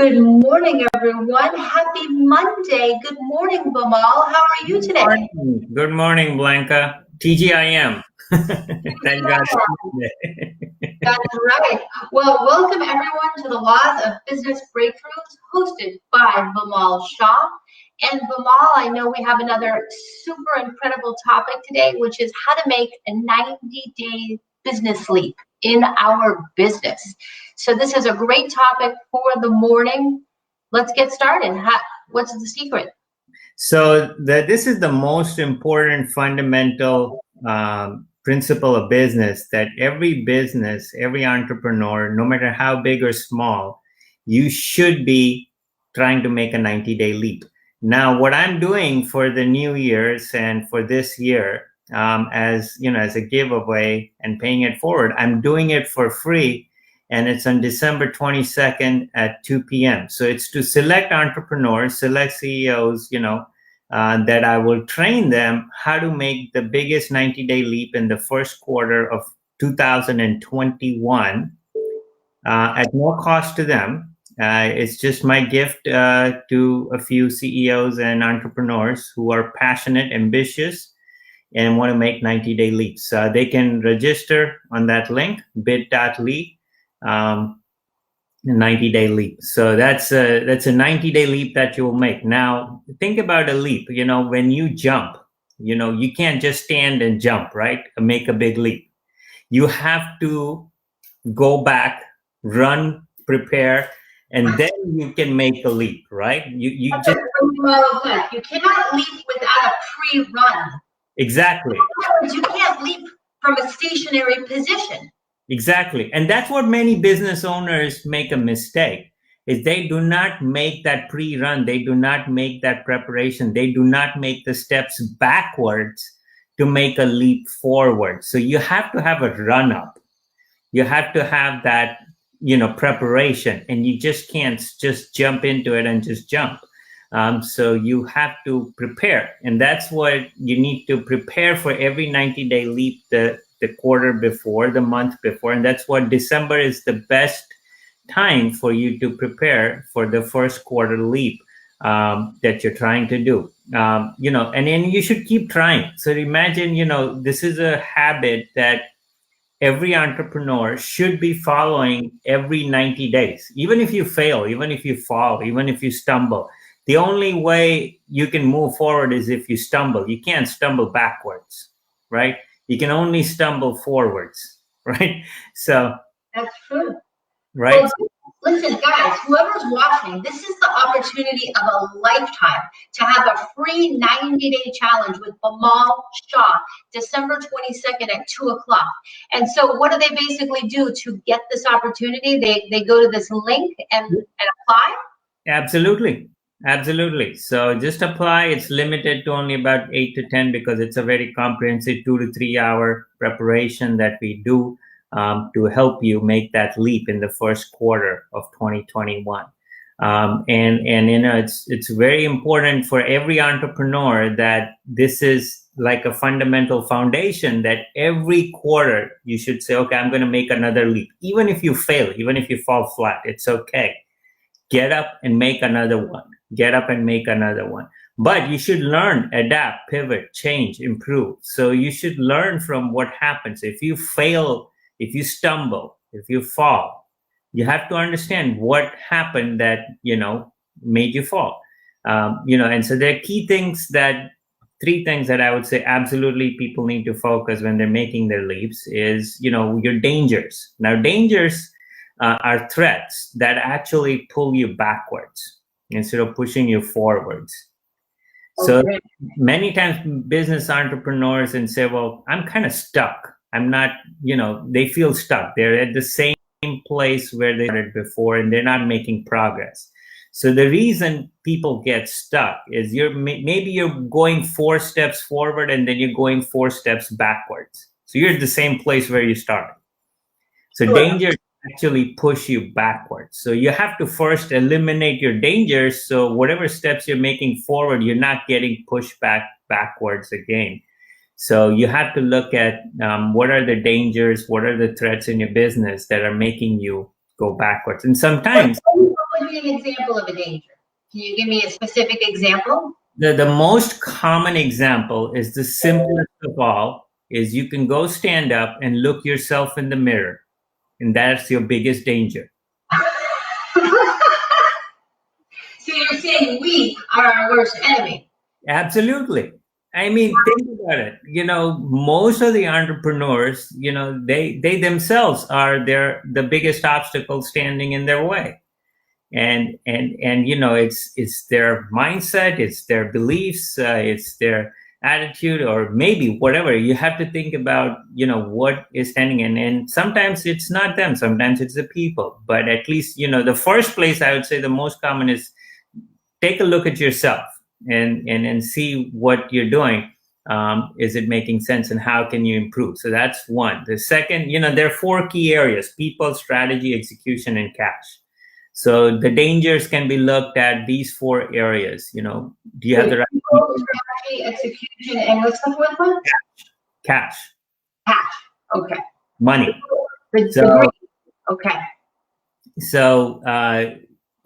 Good morning, everyone. Happy Monday. Good morning, Bamal. How are you today? Good morning, Blanca. TGIM. Thank God. That's right. Well, welcome everyone to the Laws of Business Breakthroughs, hosted by Bamal Shah. And Bamal, I know we have another super incredible topic today, which is how to make a 90-day business leap in our business. So this is a great topic for the morning. Let's get started. What's the secret? So this is the most important fundamental principle of business, that every business, every entrepreneur, no matter how big or small, you should be trying to make a 90-day leap. Now, what I'm doing for the New Year's and for this year, as a giveaway and paying it forward, I'm doing it for free. And it's on December 22nd at 2 p.m. So it's to select entrepreneurs, select CEOs, that I will train them how to make the biggest 90-day leap in the first quarter of 2021 at no cost to them. It's just my gift to a few CEOs and entrepreneurs who are passionate, ambitious, and want to make 90-day leaps. They can register on that link, bit.ly. 90-day leap. So that's a 90-day leap that you will make. Now, think about a leap. When you jump, you can't just stand and jump, right? Make a big leap. You have to go back, run, prepare, and then you can make a leap, right? You cannot leap without a pre-run. Exactly. You can't leap from a stationary position. Exactly. And that's what many business owners make a mistake, is they do not make that pre-run. They do not make that preparation. They do not make the steps backwards to make a leap forward. So you have to have a run up. You have to have that, preparation, and you just can't just jump into it and just jump. So you have to prepare. And that's what you need to prepare for every 90-day leap, the quarter before, the month before. And that's what December is the best time for you to prepare for the first quarter leap that you're trying to do. And then you should keep trying. So imagine, this is a habit that every entrepreneur should be following every 90 days. Even if you fail, even if you fall, even if you stumble, the only way you can move forward is if you stumble. You can't stumble backwards, right? You can only stumble forwards, right? So that's true, right? Well, listen, guys, whoever's watching, this is the opportunity of a lifetime to have a free 90-day challenge with Bamal Shah, December 22nd at 2 o'clock. And so what do they basically do to get this opportunity? They go to this link and apply? Absolutely. So just apply. It's limited to only about 8 to 10 because it's a very comprehensive 2 to 3 hour preparation that we do to help you make that leap in the first quarter of 2021. It's very important for every entrepreneur that this is like a fundamental foundation, that every quarter you should say, okay, I'm going to make another leap. Even if you fail, even if you fall flat, it's okay. Get up and make another one. Get up and make another one. But you should learn, adapt, pivot, change, improve. So you should learn from what happens. If you fail, if you stumble, if you fall, you have to understand what happened that, made you fall. And so there are three things that I would say absolutely people need to focus when they're making their leaps is, your dangers. Now, dangers are threats that actually pull you backwards instead of pushing you forwards. So many times business entrepreneurs and say, well, I'm kind of stuck. I'm not, they feel stuck. They're at the same place where they started before and they're not making progress. So the reason people get stuck is maybe you're going 4 steps forward and then you're going 4 steps backwards. So you're at the same place where you started. So danger actually push you backwards. So you have to first eliminate your dangers. So whatever steps you're making forward, you're not getting pushed backwards again. So you have to look at what are the dangers, what are the threats in your business that are making you go backwards. And sometimes you me an example of a danger. Can you give me a specific example? The most common example is the simplest of all, is you can go stand up and look yourself in the mirror, and that's your biggest danger. So you're saying we are our worst enemy? Absolutely. I mean, think about it. Most of the entrepreneurs, they themselves are the biggest obstacle standing in their way. And it's their mindset, it's their beliefs, it's their attitude, or maybe whatever. You have to think about what is standing in. And sometimes it's not them, sometimes it's the people. But at least the first place I would say the most common is take a look at yourself and see what you're doing. Is it making sense, and how can you improve? So that's one. The second, there are 4 key areas: people, strategy, execution, and cash. So the dangers can be looked at these 4 areas. Do you have the right people, strategy, execution, and what's the fourth one? Cash. Cash. Okay. Money. So, okay. So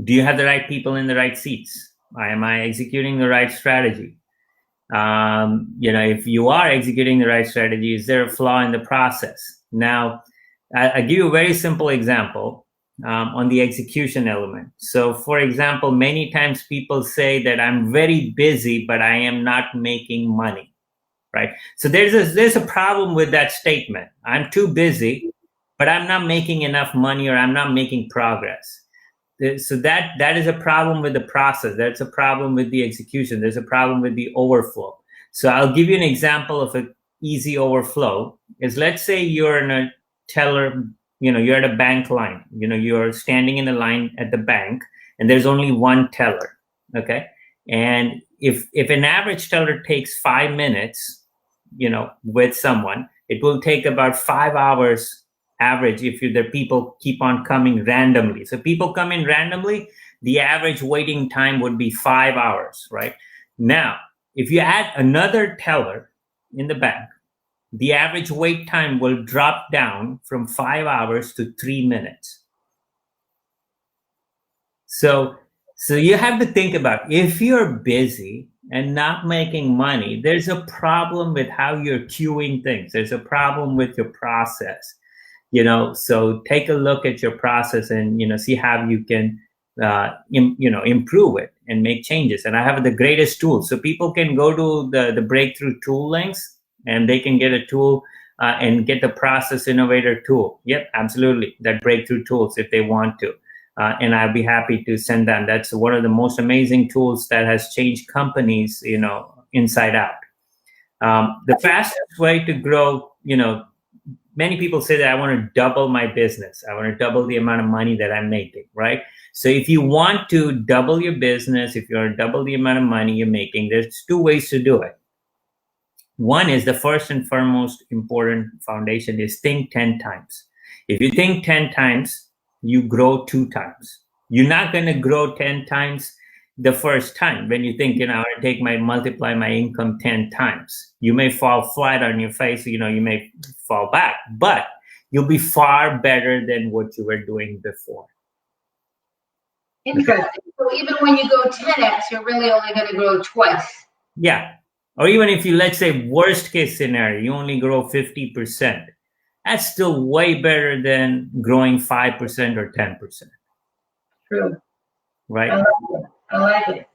do you have the right people in the right seats? Am I executing the right strategy? If you are executing the right strategy, is there a flaw in the process? Now, I'll give you a very simple example. On the execution element. So, for example, many times people say that I'm very busy, but I am not making money, right? So there's a problem with that statement. I'm too busy, but I'm not making enough money, or I'm not making progress. So that is a problem with the process. That's a problem with the execution. There's a problem with the overflow. So I'll give you an example of an easy overflow. Is, let's say you're in a teller. You're at a bank line, you're standing in a line at the bank, and there's only one teller. Okay. And if an average teller takes 5 minutes, with someone, it will take about 5 hours average if the people keep on coming randomly. So people come in randomly, the average waiting time would be 5 hours, right? Now, if you add another teller in the bank, the average wait time will drop down from 5 hours to 3 minutes. So you have to think about, if you're busy and not making money, there's a problem with how you're queuing things. There's a problem with your process. So take a look at your process and see how you can improve it and make changes. And I have the greatest tools. So people can go to the breakthrough tool links, and they can get a tool and get the process innovator tool. Yep, absolutely. That breakthrough tools if they want to. And I'll be happy to send them. That's one of the most amazing tools that has changed companies, inside out. The fastest way to grow, many people say that I want to double my business. I want to double the amount of money that I'm making, right? So if you want to double your business, if you want to double the amount of money you're making, there's 2 ways to do it. One is, the first and foremost important foundation is think 10 times. If you think 10 times, you grow 2 times. You're not going to grow 10 times the first time. When you think, I want to multiply my income 10 times, you may fall flat on your face, you may fall back, but you'll be far better than what you were doing before. Interesting. So even when you go 10x, you're really only going to grow twice. Yeah. Or even if you, let's say, worst case scenario, you only grow 50%. That's still way better than growing 5% or 10%. True. Right? I like it.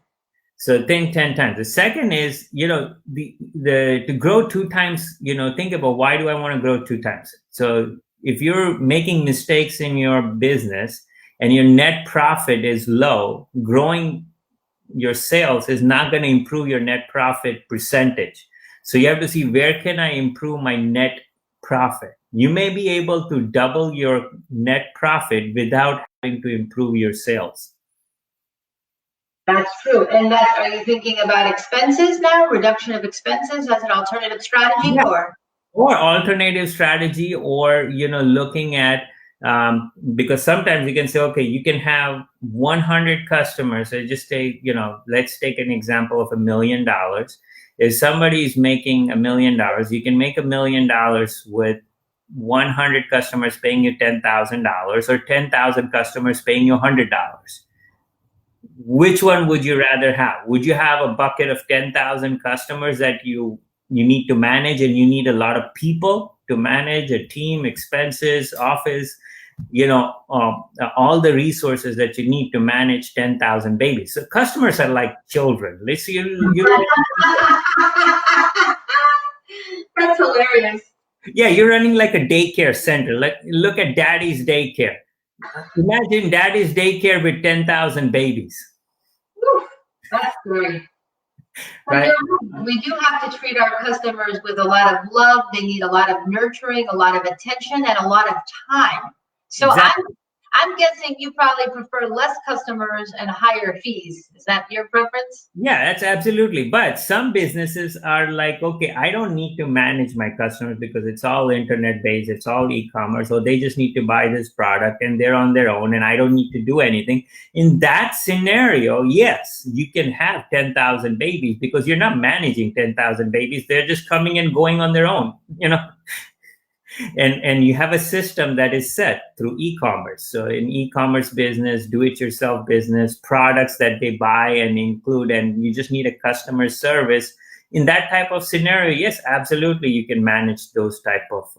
So think 10 times. The second is, to grow 2 times, think about, why do I want to grow 2 times? So if you're making mistakes in your business and your net profit is low, growing your sales is not going to improve your net profit percentage. So you have to see, where can I improve my net profit? You may be able to double your net profit without having to improve your sales. That's true. And are you thinking about expenses now? Reduction of expenses as an alternative strategy? Yeah. Or alternative strategy, or, looking at, because sometimes you can say, okay, you can have 100 customers. So just take, let's take an example of $1 million. If somebody is making $1 million, you can make $1 million with 100 customers paying you $10,000, or 10,000 customers paying you $100. which one would you rather have? Would you have a bucket of 10,000 customers that you need to manage, and you need a lot of people to manage, a team, expenses, office, all the resources that you need to manage 10,000 babies? So customers are like children. Let's That's hilarious. Yeah, you're running like a daycare center. Look at daddy's daycare. Imagine daddy's daycare with 10,000 babies. Whew, that's great. Right? We do have to treat our customers with a lot of love. They need a lot of nurturing, a lot of attention, and a lot of time. So Exactly. I'm guessing you probably prefer less customers and higher fees. Is that your preference? Yeah, that's absolutely. But some businesses are like, okay, I don't need to manage my customers because it's all internet based, it's all e-commerce, so they just need to buy this product and they're on their own and I don't need to do anything. In that scenario, yes, you can have 10,000 babies because you're not managing 10,000 babies. They're just coming and going on their own, And you have a system that is set through e-commerce. So in e-commerce business, do-it-yourself business, products that they buy and include, and you just need a customer service. In that type of scenario, yes, absolutely, you can manage those type of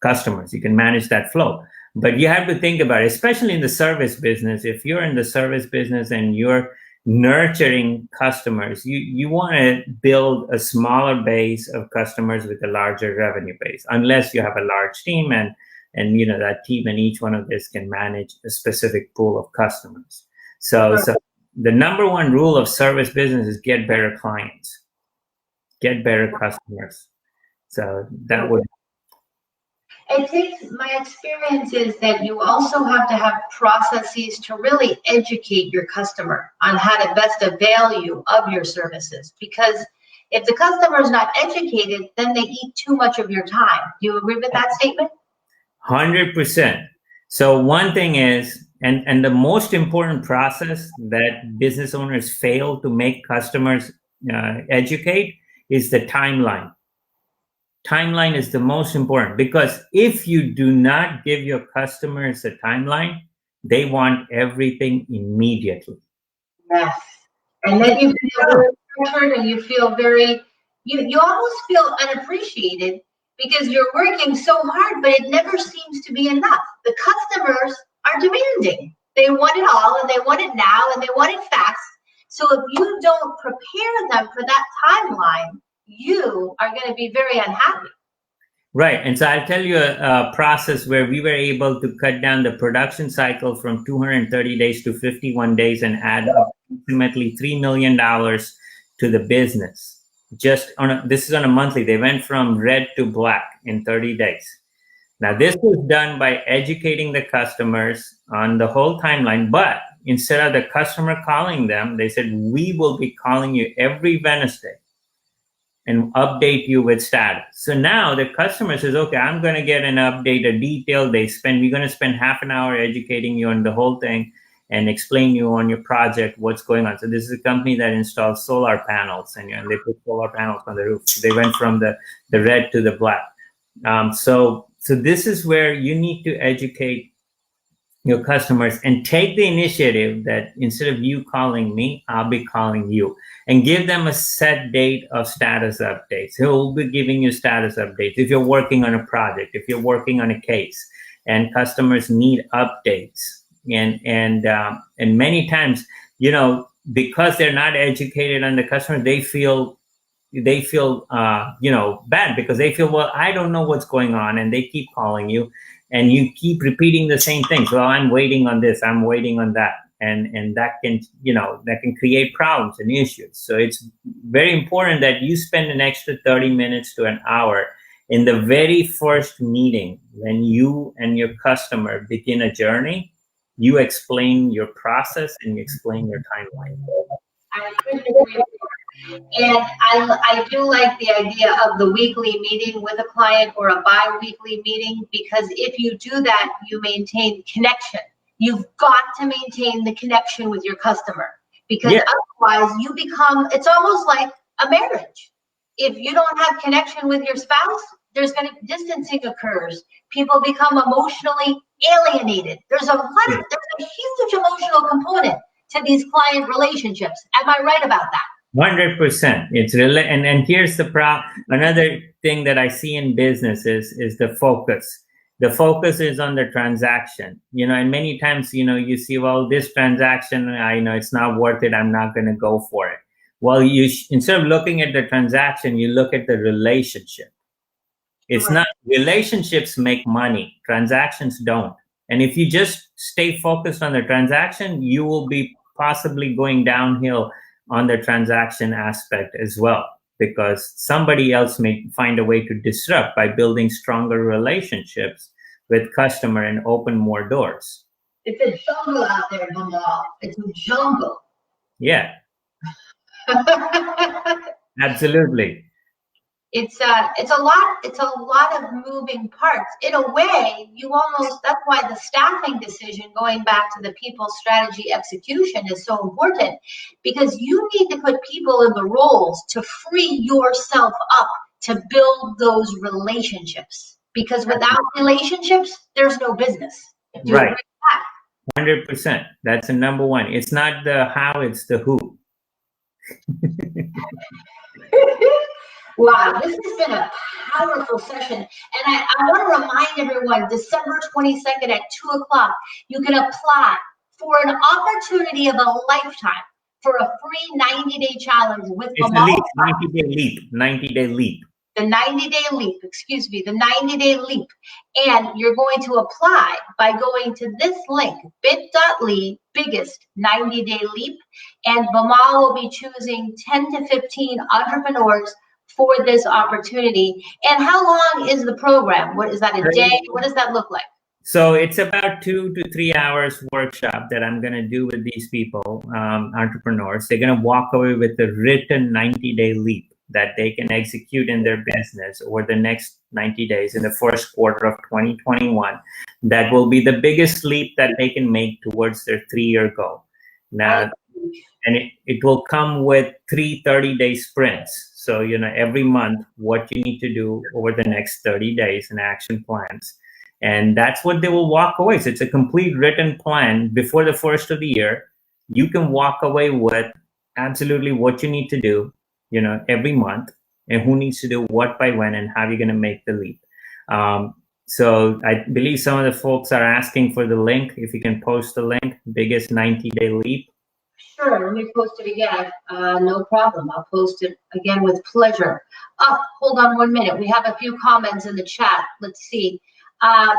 customers. You can manage that flow. But you have to think about it, especially in the service business. If you're in the service business and you're nurturing customers, you want to build a smaller base of customers with a larger revenue base, unless you have a large team and that team and each one of this can manage a specific pool of customers. So the number one rule of service business is get better clients, get better customers. So that would. I think my experience is that you also have to have processes to really educate your customer on how to best avail you of your services. Because if the customer is not educated, then they eat too much of your time. Do you agree with that statement? 100%. So one thing is, and the most important process that business owners fail to make customers educate is the timeline. Timeline is the most important, because if you do not give your customers a timeline, they want everything immediately. Yes. And then you feel very pressured and you feel you almost feel unappreciated because you're working so hard, but it never seems to be enough. The customers are demanding. They want it all and they want it now and they want it fast. So if you don't prepare them for that timeline, you are going to be very unhappy. Right. And so I'll tell you a process where we were able to cut down the production cycle from 230 days to 51 days and add approximately $3 million to the business. This is on a monthly. They went from red to black in 30 days. Now, this was done by educating the customers on the whole timeline, but instead of the customer calling them, they said, we will be calling you every Wednesday and update you with status. So now the customer says, okay, I'm going to get an update, a detail. We're going to spend half an hour educating you on the whole thing and explain you on your project, what's going on. So this is a company that installs solar panels and they put solar panels on the roof. They went from the red to the black. So this is where you need to educate your customers and take the initiative that instead of you calling me, I'll be calling you, and give them a set date of status updates. He'll be giving you status updates. If you're working on a project, if you're working on a case and customers need updates, and many times, because they're not educated on the customer, they feel bad because they feel, well, I don't know what's going on, and they keep calling you and you keep repeating the same things. Well, I'm waiting on this, I'm waiting on that. And that can create problems and issues. So it's very important that you spend an extra 30 minutes to an hour in the very first meeting when you and your customer begin a journey. You explain your process and you explain your timeline. I couldn't agree more. And I do like the idea of the weekly meeting with a client or a bi-weekly meeting, because if you do that, you maintain connection. You've got to maintain the connection with your customer, because otherwise it's almost like a marriage. If you don't have connection with your spouse, distancing occurs. People become emotionally alienated. There's a huge emotional component to these client relationships. Am I right about that? 100%. It's really, and here's the another thing that I see in business is the focus. The focus is on the transaction, and many times, you see, well, this transaction, I know it's not worth it. I'm not going to go for it. Well, instead of looking at the transaction, you look at the relationship. It's not, relationships make money. Transactions don't. And if you just stay focused on the transaction, you will be possibly going downhill on the transaction aspect as well, because somebody else may find a way to disrupt by building stronger relationships with customer and open more doors. It's a jungle out there, Bamal. It's a jungle. Yeah. Absolutely. It's a lot of moving parts. In a way, that's why the staffing decision, going back to the people strategy execution, is so important, because you need to put people in the roles to free yourself up to build those relationships, because without relationships, there's no business. Right. 100%. That's the number one. It's not the how, it's the who. Wow, this has been a powerful session. And I want to remind everyone, December 22nd at 2 o'clock, you can apply for an opportunity of a lifetime for a free 90-day challenge with Bamal. 90-day leap. 90-day leap. The 90-day leap, the 90-day leap. And you're going to apply by going to this link, bit.ly biggest 90-day leap. And Bamal will be choosing 10 to 15 entrepreneurs for this opportunity. And how long is the program? What is that, a day? What does that look like? So it's about 2 to 3 hours workshop that I'm going to do with these people, entrepreneurs. They're going to walk away with a written 90-day leap that they can execute in their business over the next 90 days in the first quarter of 2021. That will be the biggest leap that they can make towards their 3-year goal. Now, and it will come with 3 30-day sprints. So, every month, what you need to do over the next 30 days and action plans. And that's what they will walk away. So it's a complete written plan before the first of the year. You can walk away with absolutely what you need to do, every month, and who needs to do what by when, and how you're going to make the leap. So I believe some of the folks are asking for the link. If you can post the link, biggest 90-day leap. Sure, let me post it again. No problem. I'll post it again with pleasure. Oh, hold on 1 minute. We have a few comments in the chat. Let's see.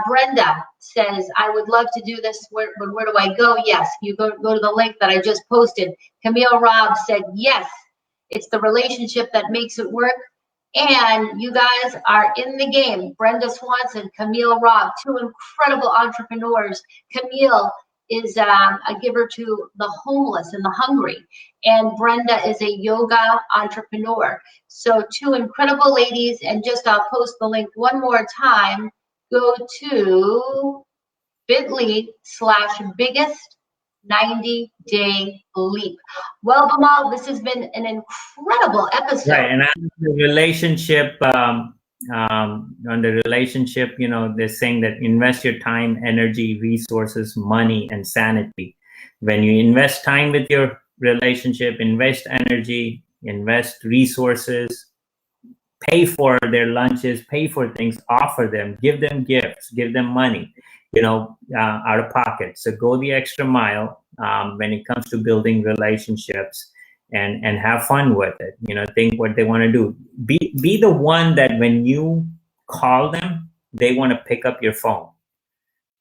Brenda says, I would love to do this. Where do I go? Yes, you go to the link that I just posted. Camille Robb said, yes, it's the relationship that makes it work. And you guys are in the game. Brenda Swanson, Camille Robb, 2 incredible entrepreneurs. Camille is a giver to the homeless and the hungry. And Brenda is a yoga entrepreneur. So 2 incredible ladies. And I'll post the link one more time. Go to bit.ly/biggest 90-day leap. Well, Bamal, this has been an incredible episode. Right, and on the relationship, they're saying that invest your time, energy, resources, money, and sanity. When you invest time with your relationship, invest energy, invest resources, pay for their lunches, pay for things, offer them, give them gifts, give them money, out of pocket. So go the extra mile when it comes to building relationships, and have fun with it. Think what they want to do. Be the one that when you call them, they want to pick up your phone.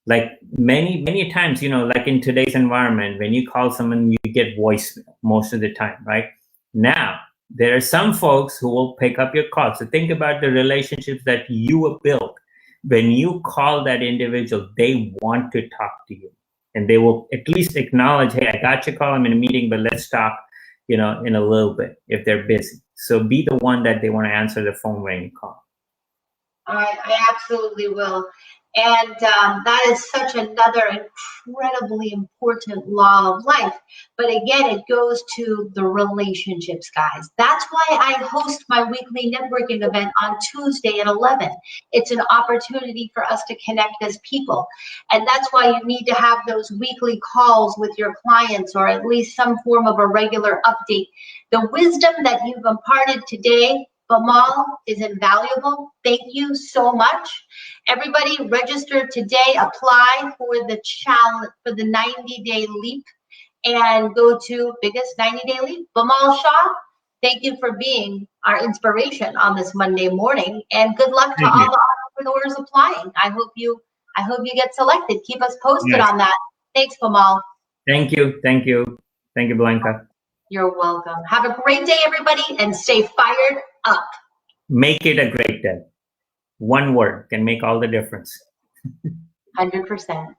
Like many times, like in today's environment, when you call someone, you get voicemail most of the time, right? Now, there are some folks who will pick up your call. So think about the relationships that you have built. When you call that individual, they want to talk to you, and they will at least acknowledge, hey, I got your call, I'm in a meeting, but let's talk, in a little bit, if they're busy. So be the one that they want to answer the phone when you call. I absolutely will. And that is such another incredibly important law of life. But again, it goes to the relationships, guys. That's why I host my weekly networking event on Tuesday at 11. It's an opportunity for us to connect as people. And that's why you need to have those weekly calls with your clients, or at least some form of a regular update. The wisdom that you've imparted today, Bamal, is invaluable. Thank you so much. Everybody register today, apply for the challenge, for the 90-day leap, and go to biggest 90-day leap. Bamal Shah, thank you for being our inspiration on this Monday morning, and good luck to Thank all you. the entrepreneurs applying. I hope you get selected. Keep us posted Yes. on that. Thanks, Bamal. Thank you. Thank you. Thank you, Blanca. You're welcome. Have a great day, everybody, and stay fired up. Make it a great day. One word can make all the difference. 100%.